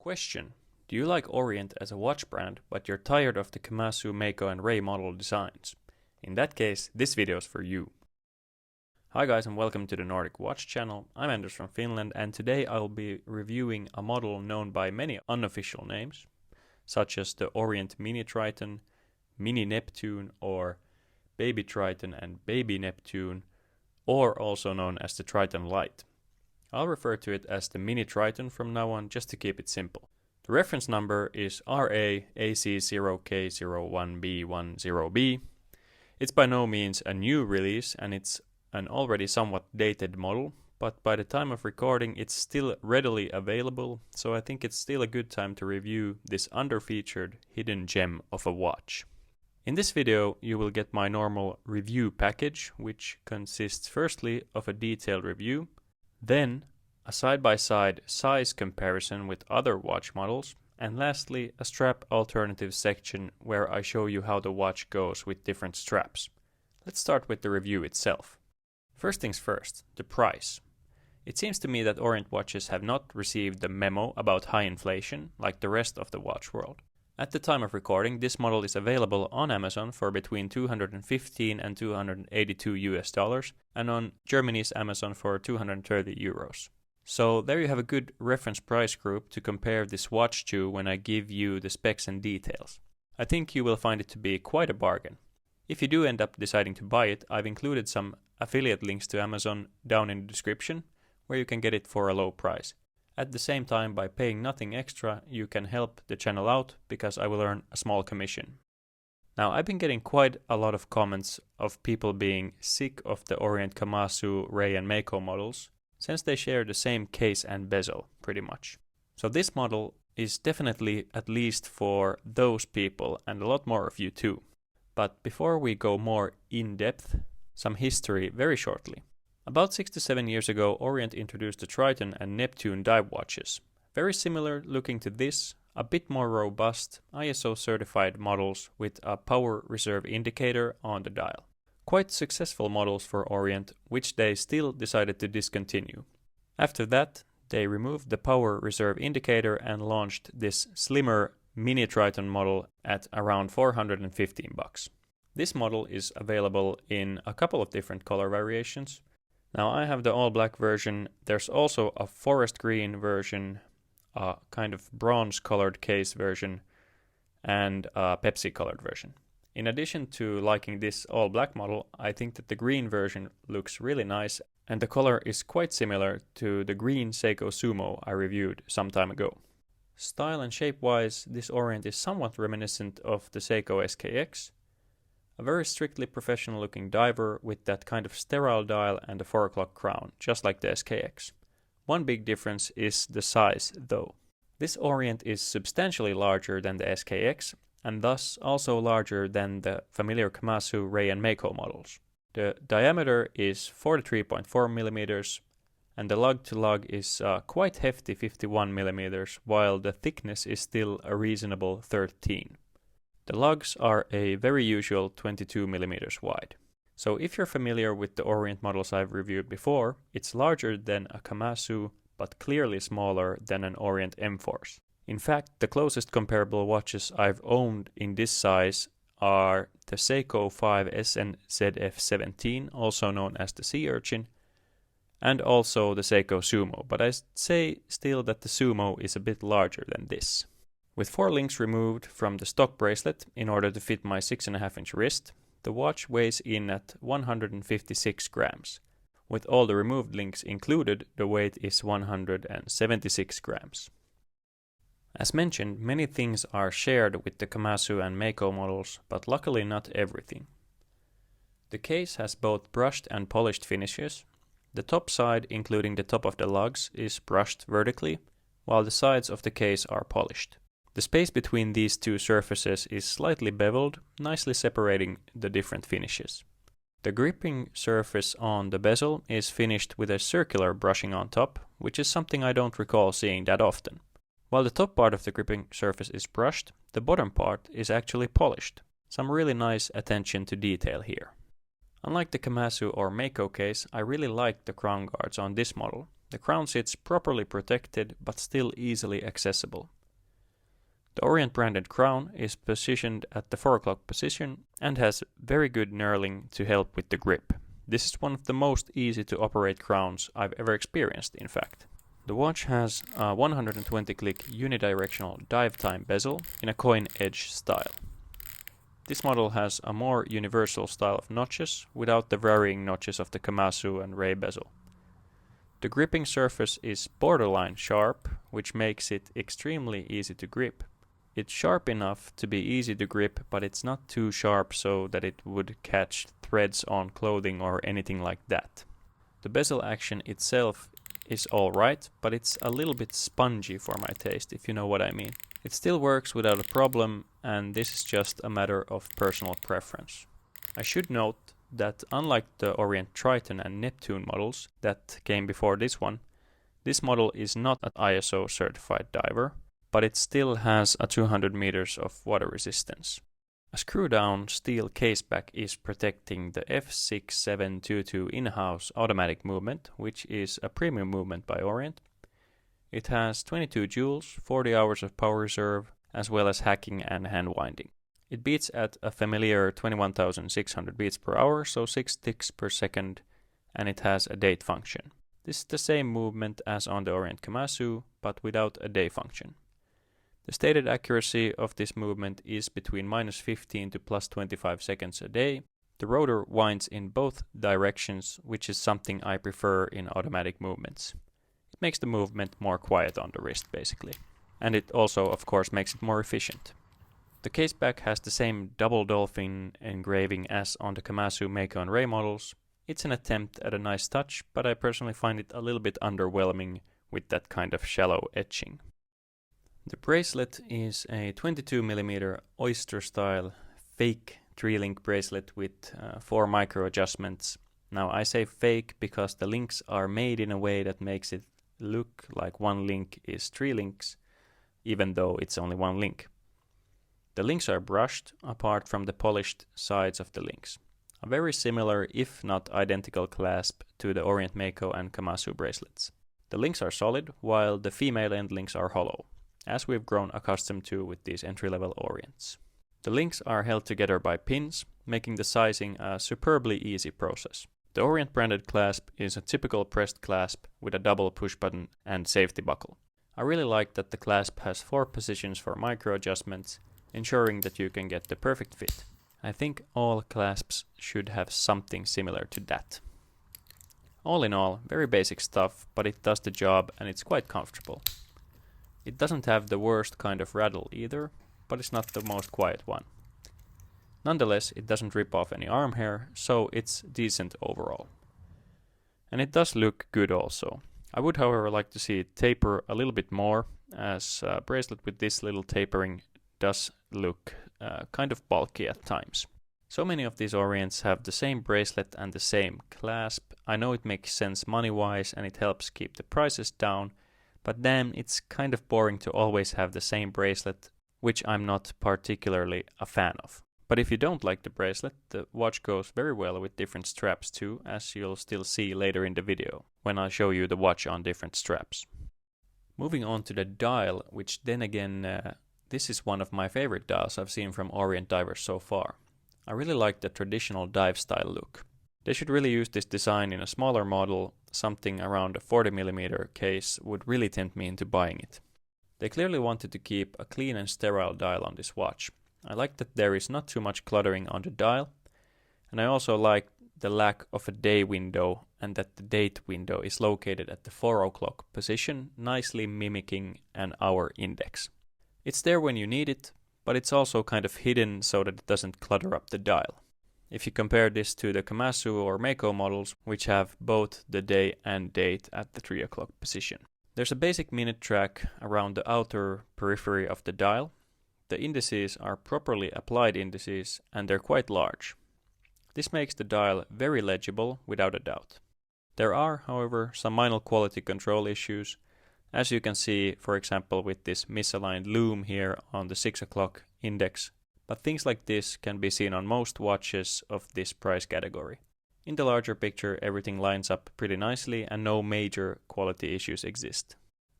Question: do you like Orient as a watch brand, but you're tired of the Kamasu, Mako and RA model designs? In that case, this video is for you. Hi guys and welcome to the Nordic Watch channel. I'm Anders from Finland and today I'll be reviewing a model known by many unofficial names, such as the Orient Mini Triton, Mini Neptune or Baby Triton and Baby Neptune, or also known as the Triton Lite. I'll refer to it as the Mini Triton from now on just to keep it simple. The reference number is RA-AC0K01B. It's by no means a new release and it's an already somewhat dated model, but by the time of recording it's still readily available, so I think it's still a good time to review this underfeatured hidden gem of a watch. In this video you will get my normal review package, which consists firstly of a detailed review, then a side-by-side size comparison with other watch models, and lastly a strap alternative section where I show you how the watch goes with different straps. Let's start with the review itself. First things first, the price. It seems to me that Orient watches have not received the memo about high inflation like the rest of the watch world. At the time of recording, this model is available on Amazon for between $215 and $282 US, and on Germany's Amazon for 230 euros. So there you have a good reference price group to compare this watch to when I give you the specs and details. I think you will find it to be quite a bargain. If you do end up deciding to buy it, I've included some affiliate links to Amazon down in the description, where you can get it for a low price. At the same time, by paying nothing extra, you can help the channel out because I will earn a small commission. Now, I've been getting quite a lot of comments of people being sick of the Orient Kamasu, RA and Mako models, since they share the same case and bezel, pretty much. So this model is definitely at least for those people and a lot more of you too. But before we go more in depth, some history very shortly. About 6 to 7 years ago, Orient introduced the Triton and Neptune dive watches. Very similar looking to this, a bit more robust, ISO certified models with a power reserve indicator on the dial. Quite successful models for Orient, which they still decided to discontinue. After that, they removed the power reserve indicator and launched this slimmer Mini Triton model at around $415. This model is available in a couple of different color variations. Now I have the all black version. There's also a forest green version, a kind of bronze colored case version, and a Pepsi colored version. In addition to liking this all black model, I think that the green version looks really nice and the color is quite similar to the green Seiko Sumo I reviewed some time ago. Style and shape wise, this Orient is somewhat reminiscent of the Seiko SKX. A very strictly professional looking diver with that kind of sterile dial and a 4 o'clock crown, just like the SKX. One big difference is the size though. This Orient is substantially larger than the SKX and thus also larger than the familiar Kamasu, RA and Mako models. The diameter is 43.4 mm and the lug to lug is quite hefty 51 mm, while the thickness is still a reasonable 13. The lugs are a very usual 22 mm wide. So if you're familiar with the Orient models I've reviewed before, it's larger than a Kamasu but clearly smaller than an Orient M-Force. In fact, the closest comparable watches I've owned in this size are the Seiko 5 SNZF17, also known as the Sea Urchin, and also the Seiko Sumo, but I'd say still that the Sumo is a bit larger than this. With 4 links removed from the stock bracelet in order to fit my 6.5-inch wrist, the watch weighs in at 156 grams. With all the removed links included, the weight is 176 grams. As mentioned, many things are shared with the Kamasu and Mako models, but luckily not everything. The case has both brushed and polished finishes. The top side, including the top of the lugs, is brushed vertically, while the sides of the case are polished. The space between these two surfaces is slightly beveled, nicely separating the different finishes. The gripping surface on the bezel is finished with a circular brushing on top, which is something I don't recall seeing that often. While the top part of the gripping surface is brushed, the bottom part is actually polished. Some really nice attention to detail here. Unlike the Kamasu or Mako case, I really like the crown guards on this model. The crown sits properly protected but still easily accessible. The Orient branded crown is positioned at the 4 o'clock position and has very good knurling to help with the grip. This is one of the most easy to operate crowns I've ever experienced, in fact. The watch has a 120 click unidirectional dive time bezel in a coin edge style. This model has a more universal style of notches without the varying notches of the Kamasu and RA bezel. The gripping surface is borderline sharp, which makes it extremely easy to grip. It's sharp enough to be easy to grip, but it's not too sharp so that it would catch threads on clothing or anything like that. The bezel action itself is alright, but it's a little bit spongy for my taste, if you know what I mean. It still works without a problem, and this is just a matter of personal preference. I should note that unlike the Orient Triton and Neptune models that came before this one, this model is not an ISO certified diver, but it still has a 200 meters of water resistance. A screw-down steel caseback is protecting the F6722 in-house automatic movement, which is a premium movement by Orient. It has 22 joules, 40 hours of power reserve, as well as hacking and hand winding. It beats at a familiar 21,600 beats per hour, so 6 ticks per second, and it has a date function. This is the same movement as on the Orient Kamasu, but without a day function. The stated accuracy of this movement is between -15 to +25 seconds a day. The rotor winds in both directions, which is something I prefer in automatic movements. It makes the movement more quiet on the wrist, basically. And it also, of course, makes it more efficient. The caseback has the same double dolphin engraving as on the Kamasu, Mako and RA models. It's an attempt at a nice touch, but I personally find it a little bit underwhelming with that kind of shallow etching. The bracelet is a 22mm oyster style fake 3-link bracelet with 4 micro adjustments. Now I say fake because the links are made in a way that makes it look like one link is 3 links, even though it's only one link. The links are brushed apart from the polished sides of the links. A very similar, if not identical clasp to the Orient Mako and Kamasu bracelets. The links are solid, while the female end links are hollow, as we've grown accustomed to with these entry-level Orients. The links are held together by pins, making the sizing a superbly easy process. The Orient branded clasp is a typical pressed clasp with a double push button and safety buckle. I really like that the clasp has 4 positions for micro adjustments, ensuring that you can get the perfect fit. I think all clasps should have something similar to that. All in all, very basic stuff, but it does the job and it's quite comfortable. It doesn't have the worst kind of rattle either, but it's not the most quiet one. Nonetheless, it doesn't rip off any arm hair, so it's decent overall. And it does look good also. I would however like to see it taper a little bit more, as a bracelet with this little tapering does look kind of bulky at times. So many of these Orients have the same bracelet and the same clasp. I know it makes sense money-wise and it helps keep the prices down, but then it's kind of boring to always have the same bracelet, which I'm not particularly a fan of. But if you don't like the bracelet, the watch goes very well with different straps too, as you'll still see later in the video, when I show you the watch on different straps. Moving on to the dial, which then again, this is one of my favorite dials I've seen from Orient divers so far. I really like the traditional dive style look. They should really use this design in a smaller model. Something around a 40mm case would really tempt me into buying it. They clearly wanted to keep a clean and sterile dial on this watch. I like that there is not too much cluttering on the dial, and I also like the lack of a day window and that the date window is located at the 4 o'clock position, nicely mimicking an hour index. It's there when you need it, but it's also kind of hidden so that it doesn't clutter up the dial. If you compare this to the Kamasu or Mako models, which have both the day and date at the 3 o'clock position. There's a basic minute track around the outer periphery of the dial. The indices are properly applied indices and they're quite large. This makes the dial very legible without a doubt. There are, however, some minor quality control issues, as you can see, for example, with this misaligned lume here on the 6 o'clock index. But things like this can be seen on most watches of this price category. In the larger picture, everything lines up pretty nicely and no major quality issues exist.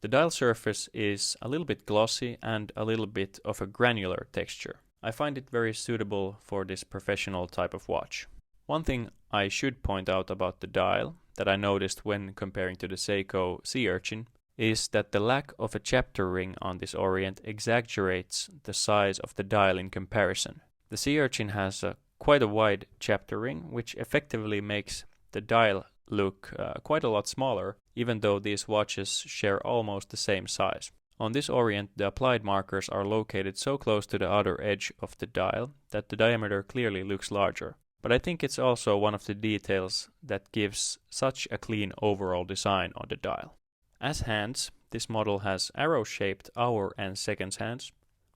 The dial surface is a little bit glossy and a little bit of a granular texture. I find it very suitable for this professional type of watch. One thing I should point out about the dial that I noticed when comparing to the Seiko Sea Urchin is that the lack of a chapter ring on this Orient exaggerates the size of the dial in comparison. The Sea Urchin has quite a wide chapter ring, which effectively makes the dial look quite a lot smaller, even though these watches share almost the same size. On this Orient, the applied markers are located so close to the outer edge of the dial that the diameter clearly looks larger. But I think it's also one of the details that gives such a clean overall design on the dial. As hands, this model has arrow-shaped hour and seconds hands,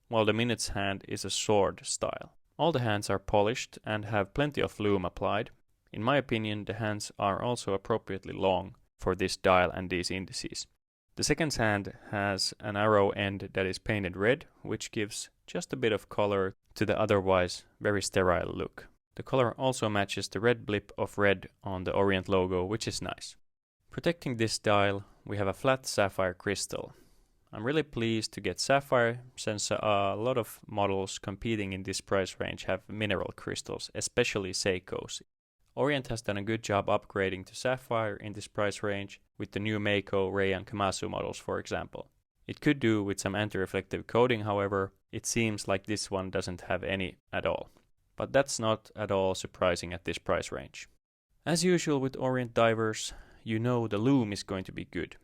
while the minutes hand is a sword style. All the hands are polished and have plenty of lume applied. In my opinion, the hands are also appropriately long for this dial and these indices. The seconds hand has an arrow end that is painted red, which gives just a bit of color to the otherwise very sterile look. The color also matches the red blip of red on the Orient logo, which is nice. Protecting this dial, we have a flat sapphire crystal. I'm really pleased to get sapphire, since a lot of models competing in this price range have mineral crystals, especially Seiko's. Orient has done a good job upgrading to sapphire in this price range with the new Mako, RA and Kamasu models, for example. It could do with some anti-reflective coating, however. It seems like this one doesn't have any at all. But that's not at all surprising at this price range. As usual with Orient divers, you know the lume is going to be good.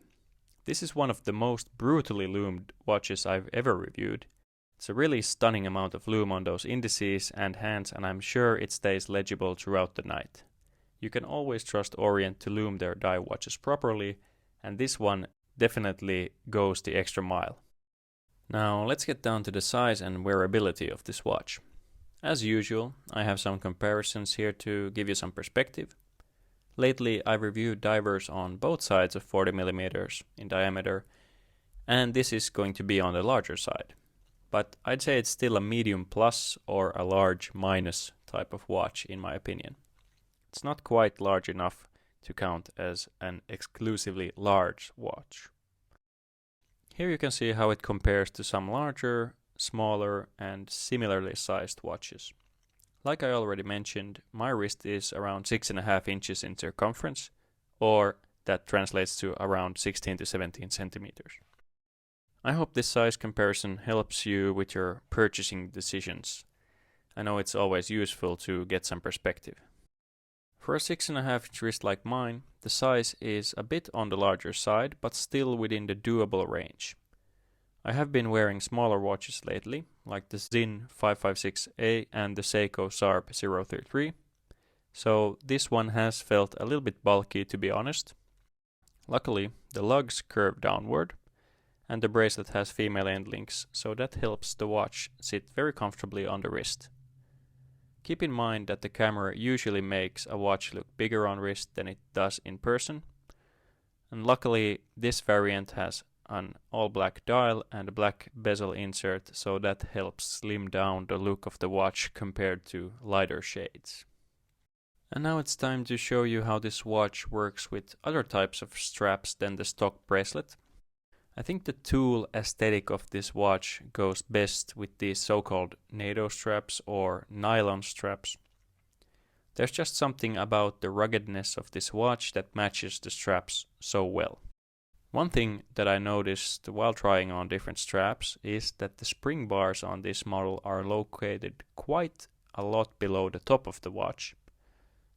This is one of the most brutally lumed watches I've ever reviewed. It's a really stunning amount of lume on those indices and hands, and I'm sure it stays legible throughout the night. You can always trust Orient to lume their dive watches properly, and this one definitely goes the extra mile. Now let's get down to the size and wearability of this watch. As usual, I have some comparisons here to give you some perspective. Lately, I've reviewed divers on both sides of 40mm in diameter, and this is going to be on the larger side. But I'd say it's still a medium plus or a large minus type of watch in my opinion. It's not quite large enough to count as an exclusively large watch. Here you can see how it compares to some larger, smaller and similarly sized watches. Like I already mentioned, my wrist is around 6.5 inches in circumference, or that translates to around 16 to 17 centimeters. I hope this size comparison helps you with your purchasing decisions. I know it's always useful to get some perspective. For a 6.5 inch wrist like mine, the size is a bit on the larger side, but still within the doable range. I have been wearing smaller watches lately, like the Zin 556A and the Seiko Sarp 033, so this one has felt a little bit bulky to be honest. Luckily, the lugs curve downward, and the bracelet has female end links, so that helps the watch sit very comfortably on the wrist. Keep in mind that the camera usually makes a watch look bigger on wrist than it does in person, and luckily this variant has an all-black dial and a black bezel insert, so that helps slim down the look of the watch compared to lighter shades. And now it's time to show you how this watch works with other types of straps than the stock bracelet. I think the tool aesthetic of this watch goes best with these so-called NATO straps or nylon straps. There's just something about the ruggedness of this watch that matches the straps so well. One thing that I noticed while trying on different straps is that the spring bars on this model are located quite a lot below the top of the watch.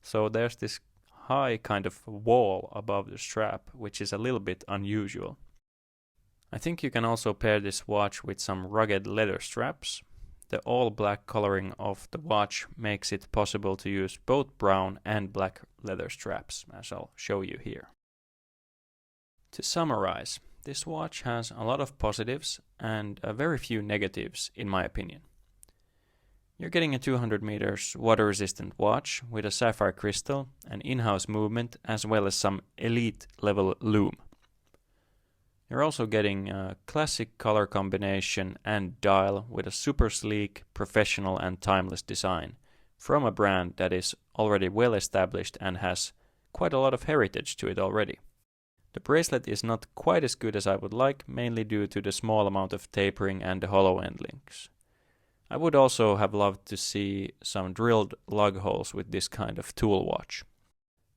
So there's this high kind of wall above the strap, which is a little bit unusual. I think you can also pair this watch with some rugged leather straps. The all black coloring of the watch makes it possible to use both brown and black leather straps, as I'll show you here. To summarize, this watch has a lot of positives and a very few negatives in my opinion. You're getting a 200 meters water resistant watch with a sapphire crystal, an in-house movement as well as some elite level lume. You're also getting a classic color combination and dial with a super sleek, professional and timeless design from a brand that is already well established and has quite a lot of heritage to it already. The bracelet is not quite as good as I would like, mainly due to the small amount of tapering and the hollow end links. I would also have loved to see some drilled lug holes with this kind of tool watch.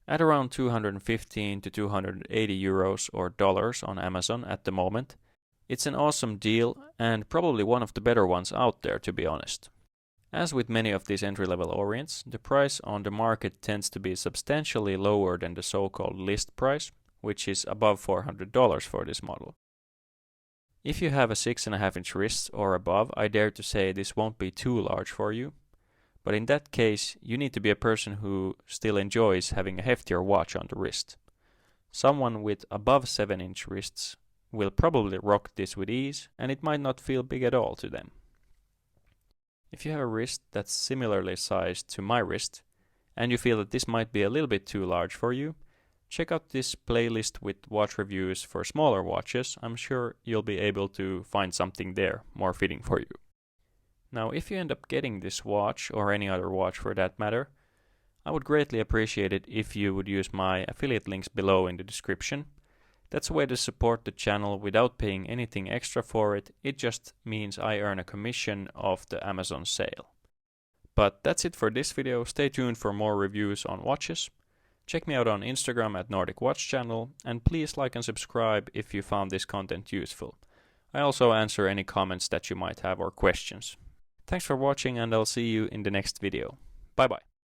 At around 215 to 280 euros or dollars on Amazon at the moment, it's an awesome deal and probably one of the better ones out there, to be honest. As with many of these entry-level Orients, the price on the market tends to be substantially lower than the so-called list price, which is above $400 for this model. If you have a 6.5-inch wrist or above, I dare to say this won't be too large for you. But in that case, you need to be a person who still enjoys having a heftier watch on the wrist. Someone with above 7-inch wrists will probably rock this with ease, and it might not feel big at all to them. If you have a wrist that's similarly sized to my wrist, and you feel that this might be a little bit too large for you, check out this playlist with watch reviews for smaller watches. I'm sure you'll be able to find something there more fitting for you. Now, if you end up getting this watch, or any other watch for that matter, I would greatly appreciate it if you would use my affiliate links below in the description. That's a way to support the channel without paying anything extra for it. It just means I earn a commission of the Amazon sale. But that's it for this video. Stay tuned for more reviews on watches. Check me out on Instagram at Nordic Watch Channel, and please like and subscribe if you found this content useful. I also answer any comments that you might have or questions. Thanks for watching, and I'll see you in the next video. Bye bye.